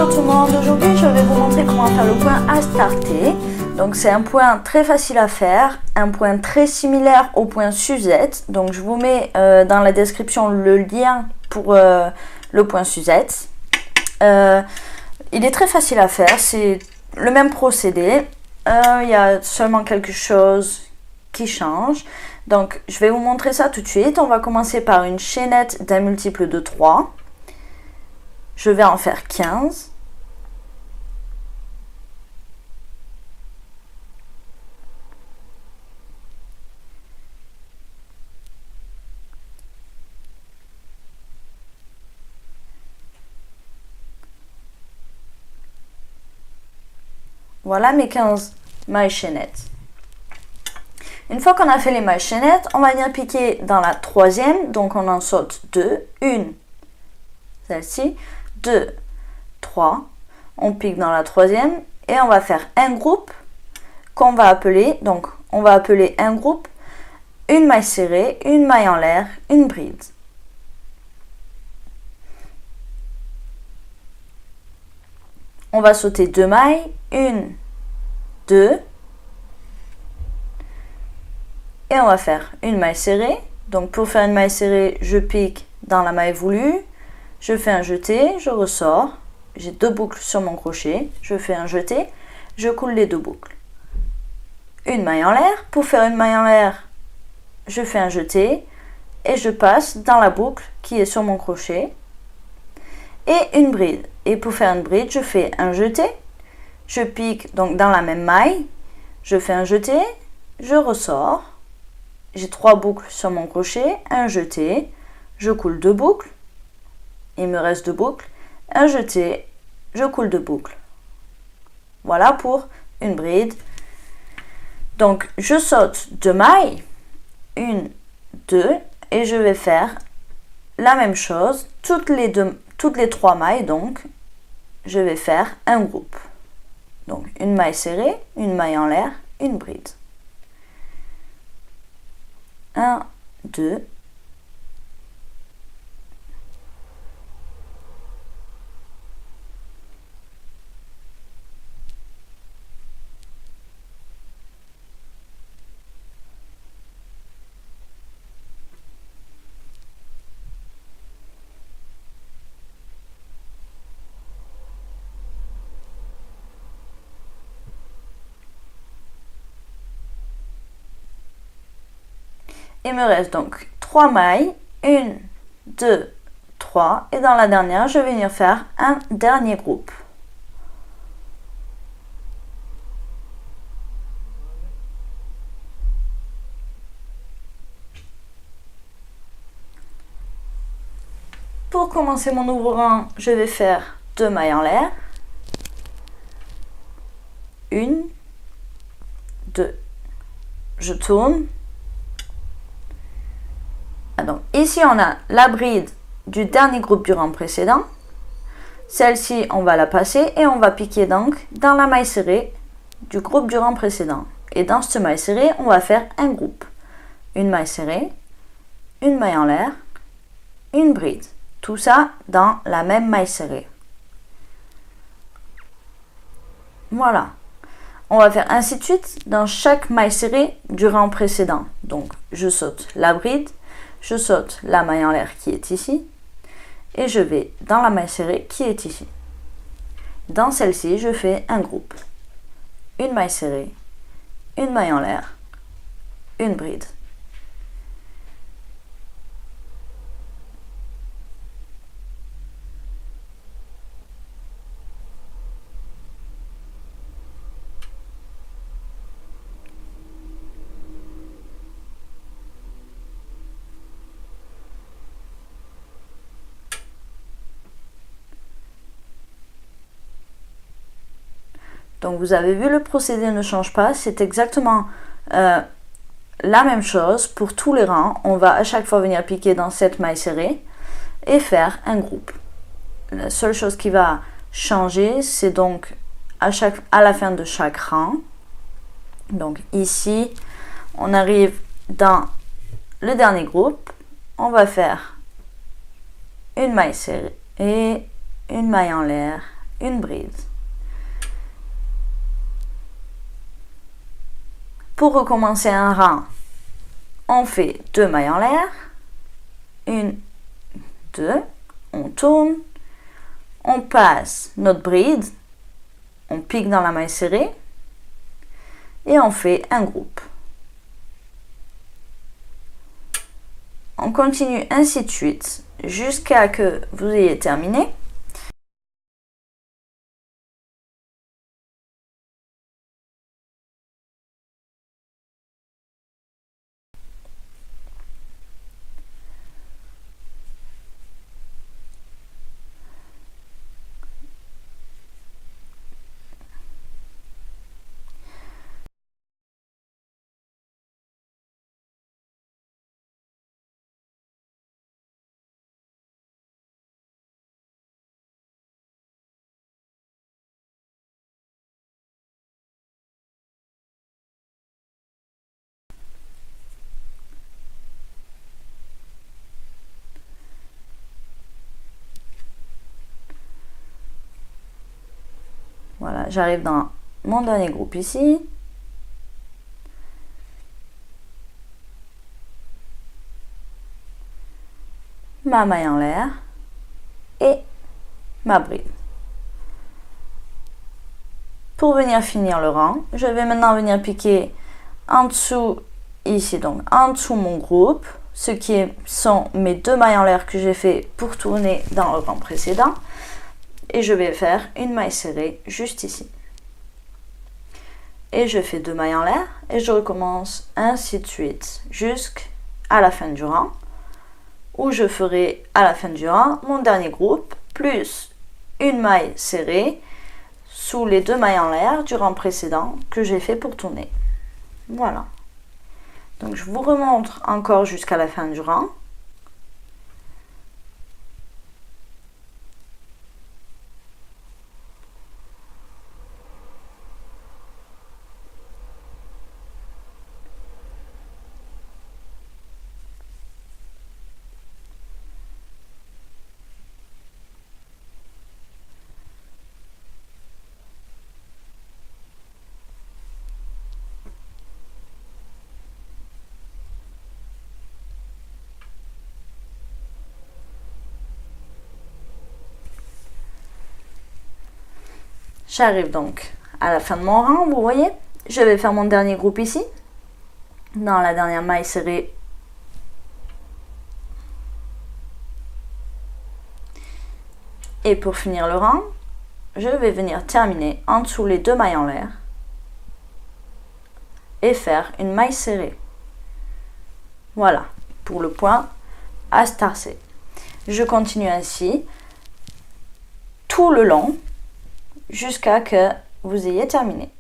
Bonjour tout le monde, aujourd'hui je vais vous montrer comment faire le point à starter. Donc c'est un point très facile à faire, un point très similaire au point Suzette. Donc je vous mets dans la description le lien pour le point Suzette. Il est très facile à faire, c'est le même procédé. Il y a seulement quelque chose qui change. Donc je vais vous montrer ça tout de suite. On va commencer par une chaînette d'un multiple de 3. Je vais en faire 15. Voilà mes 15 mailles chaînettes. Une fois qu'on a fait les mailles chaînettes, on va venir piquer dans la troisième. Donc on en saute 2, une, celle-ci, 2, 3. On pique dans la troisième et on va faire un groupe qu'on va appeler, donc on va appeler un groupe, une maille serrée, une maille en l'air, une bride. On va sauter 2 mailles, 1, 2, et on va faire une maille serrée. Donc pour faire une maille serrée, je pique dans la maille voulue, je fais un jeté, je ressors, j'ai 2 boucles sur mon crochet, je fais un jeté, je coule les 2 boucles. Une maille en l'air, pour faire une maille en l'air, je fais un jeté et je passe dans la boucle qui est sur mon crochet. Et une bride. Et pour faire une bride, je fais un jeté, je pique donc dans la même maille, je fais un jeté, je ressors, j'ai 3 boucles sur mon crochet, un jeté, je coule 2 boucles, il me reste 2 boucles, un jeté, je coule 2 boucles. Voilà pour une bride. Donc je saute 2 mailles, 1, 2, et je vais faire la même chose, toutes les 3 mailles, donc je vais faire un groupe. Donc une maille serrée, une maille en l'air, une bride. 1, 2, il me reste donc 3 mailles, 1, 2, 3, et dans la dernière, je vais venir faire un dernier groupe. Pour commencer mon nouveau rang, je vais faire 2 mailles en l'air, 1, 2, je tourne. Donc ici on a la bride du dernier groupe du rang précédent. Celle-ci on va la passer et on va piquer donc dans la maille serrée du groupe du rang précédent. Et dans cette maille serrée, on va faire un groupe. Une maille serrée, une maille en l'air, une bride. Tout ça dans la même maille serrée. Voilà. On va faire ainsi de suite dans chaque maille serrée du rang précédent. Donc je saute la bride, je saute la maille en l'air qui est ici et je vais dans la maille serrée qui est ici. Dans celle-ci, je fais un groupe. Une maille serrée, une maille en l'air, une bride. Donc vous avez vu, le procédé ne change pas, c'est exactement la même chose pour tous les rangs. On va à chaque fois venir piquer dans cette maille serrée et faire un groupe. La seule chose qui va changer, c'est donc à la fin de chaque rang. Donc ici, on arrive dans le dernier groupe, on va faire une maille serrée et une maille en l'air, une bride. Pour recommencer un rang, on fait 2 mailles en l'air, 1, 2, on tourne, on passe notre bride, on pique dans la maille serrée et on fait un groupe. On continue ainsi de suite jusqu'à que vous ayez terminé. Voilà, j'arrive dans mon dernier groupe ici. Ma maille en l'air et ma bride. Pour venir finir le rang, je vais maintenant venir piquer en dessous ici, donc en dessous mon groupe, ce qui sont mes 2 mailles en l'air que j'ai fait pour tourner dans le rang précédent. Et je vais faire une maille serrée juste ici. Et je fais 2 mailles en l'air et je recommence ainsi de suite jusqu'à la fin du rang, où je ferai à la fin du rang mon dernier groupe plus une maille serrée sous les 2 mailles en l'air du rang précédent que j'ai fait pour tourner. Voilà. Donc je vous remontre encore jusqu'à la fin du rang. J'arrive donc à la fin de mon rang, vous voyez. Je vais faire mon dernier groupe ici, dans la dernière maille serrée. Et pour finir le rang, je vais venir terminer en dessous les 2 mailles en l'air et faire une maille serrée. Voilà, pour le point à se tarser. Je continue ainsi tout le long jusqu'à que vous ayez terminé.